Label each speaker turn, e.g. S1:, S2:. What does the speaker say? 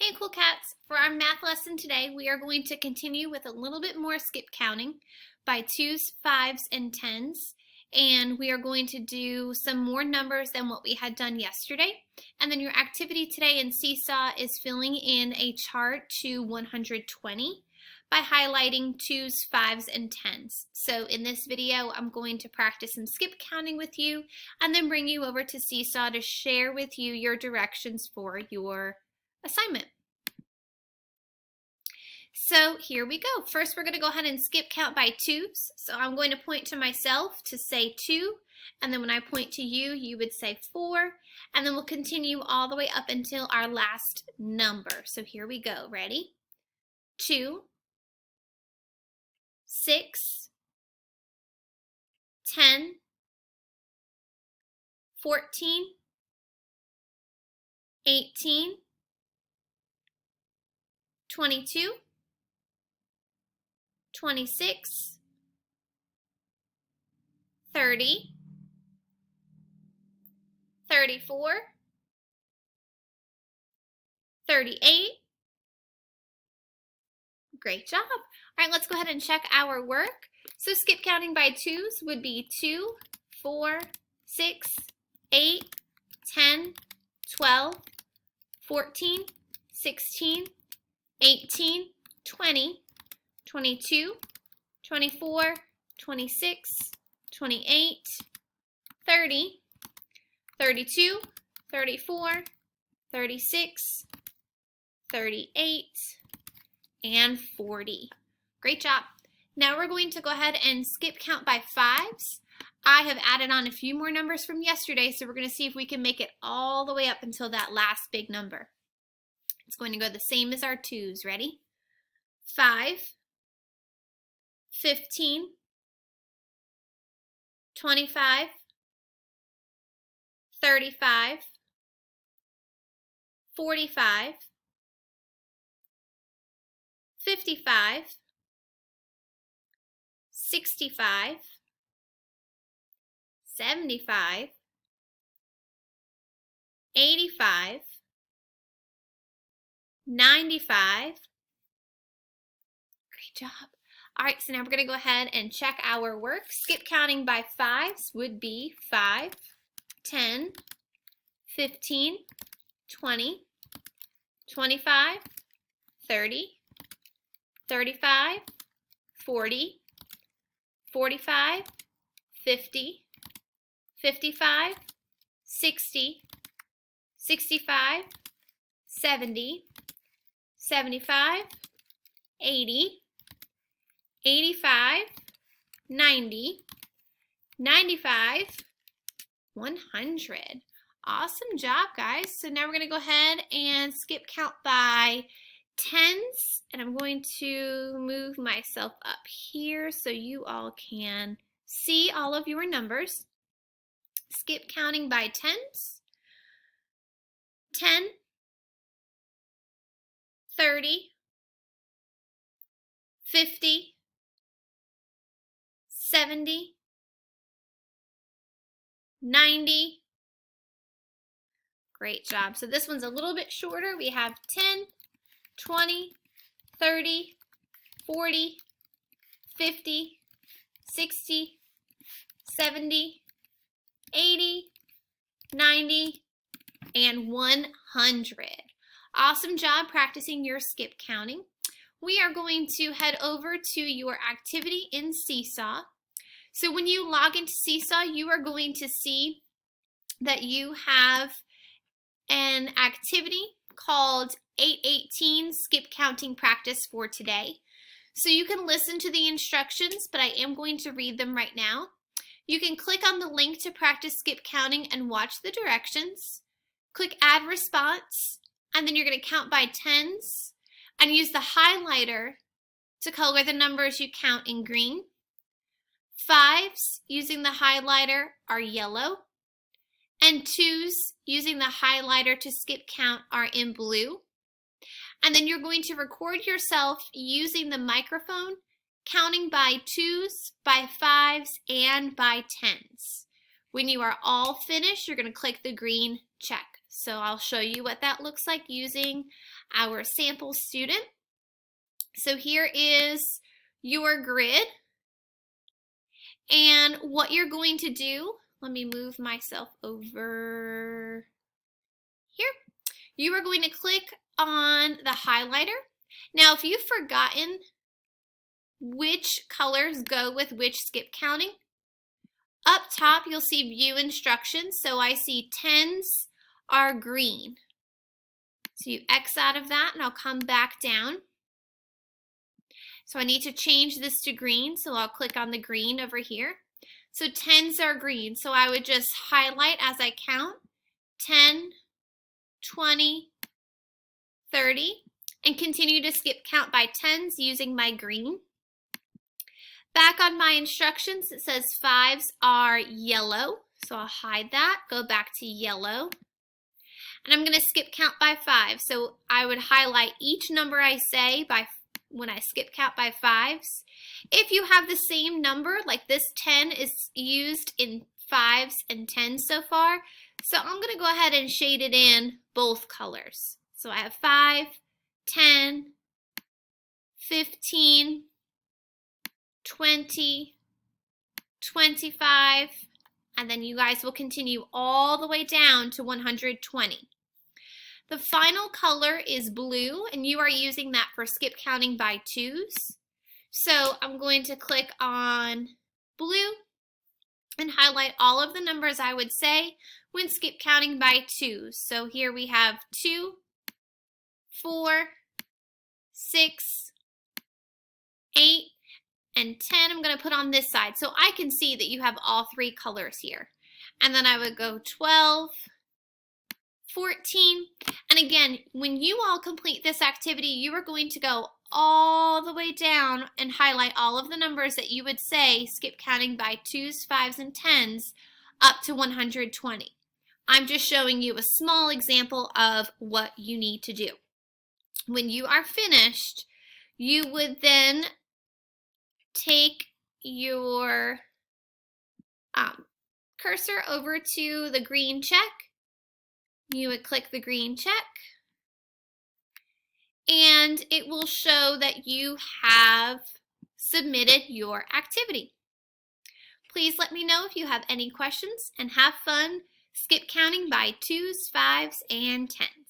S1: Hey Cool Cats! For our math lesson today, we are going to continue with a little bit more skip counting by 2s, 5s, and 10s. And we are going to do some more numbers than what we had done yesterday. And then your activity today in Seesaw is filling in a chart to 120 by highlighting 2s, 5s, and 10s. So in this video, I'm going to practice some skip counting with you and then bring you over to Seesaw to share with you your directions for your assignment. So here we go. First, we're going to go ahead and skip count by 2s. So I'm going to point to myself to say 2, and then when I point to you, you would say 4, and then we'll continue all the way up until our last number. So here we go. Ready? 2, 6, 10, 14, 18, 22, 26, 30, 34, 38. Great job. All right, let's go ahead and check our work. So skip counting by 2s would be 2, 4, 6, 8, 10, 12, 14, 16, 18, 20, 22, 24, 26, 28, 30, 32, 34, 36, 38, and 40. Great job. Now we're going to go ahead and skip count by 5s. I have added on a few more numbers from yesterday, so we're going to see if we can make it all the way up until that last big number. It's going to go the same as our 2s. Ready? 5, 15, 25, 35, 45, 55, 65, 75, 85, 95. Great job. All right, so now we're going to go ahead and check our work. Skip counting by 5s would be 5, 10, 15, 20, 25, 30, 35, 40, 45, 50, 55, 60, 65, 70, 75, 80, 85, 90, 95, 100. Awesome job, guys. So now we're going to go ahead and skip count by 10s, and I'm going to move myself up here so you all can see all of your numbers. Skip counting by 10s. 10, 30, 50, 70, 90. Great job. So this one's a little bit shorter. We have 10, 20, 30, 40, 50, 60, 70, 80, 90, and 100. Awesome job practicing your skip counting. We are going to head over to your activity in Seesaw. So when you log into Seesaw, you are going to see that you have an activity called 818 skip counting practice for today. So you can listen to the instructions, but I am going to read them right now. You can click on the link to practice skip counting and watch the directions. Click add response, and then you're going to count by 10s and use the highlighter to color the numbers you count in green. 5s using the highlighter are yellow, and 2s using the highlighter to skip count are in blue. And then you're going to record yourself using the microphone, counting by 2s, by 5s, and by 10s. When you are all finished, you're going to click the green check. So I'll show you what that looks like using our sample student. So here is your grid. And what you're going to do, let me move myself over here. You are going to click on the highlighter. Now, if you've forgotten which colors go with which skip counting, up top you'll see view instructions. So I see 10s are green. So you X out of that and I'll come back down. So I need to change this to green, so I'll click on the green over here. So 10s are green, so I would just highlight as I count 10, 20, 30, and continue to skip count by 10s using my green. Back on my instructions, it says 5s are yellow, so I'll hide that, go back to yellow. And I'm going to skip count by 5, so I would highlight each number I say when I skip count by 5s. If you have the same number, like this 10 is used in 5s and 10s so far, so I'm going to go ahead and shade it in both colors. So I have 5, 10, 15, 20, 25, and then you guys will continue all the way down to 120. The final color is blue, and you are using that for skip counting by 2s. So I'm going to click on blue and highlight all of the numbers I would say when skip counting by 2s. So here we have 2, 4, 6, 8, and 10 I'm going to put on this side. So I can see that you have all 3 colors here. And then I would go 12, 14, and again, when you all complete this activity, you are going to go all the way down and highlight all of the numbers that you would say skip counting by 2s, 5s, and 10s up to 120. I'm just showing you a small example of what you need to do. When you are finished, you would then take your cursor over to the green check. You would click the green check, and it will show that you have submitted your activity. Please let me know if you have any questions, and have fun skip counting by 2s, 5s, and 10s.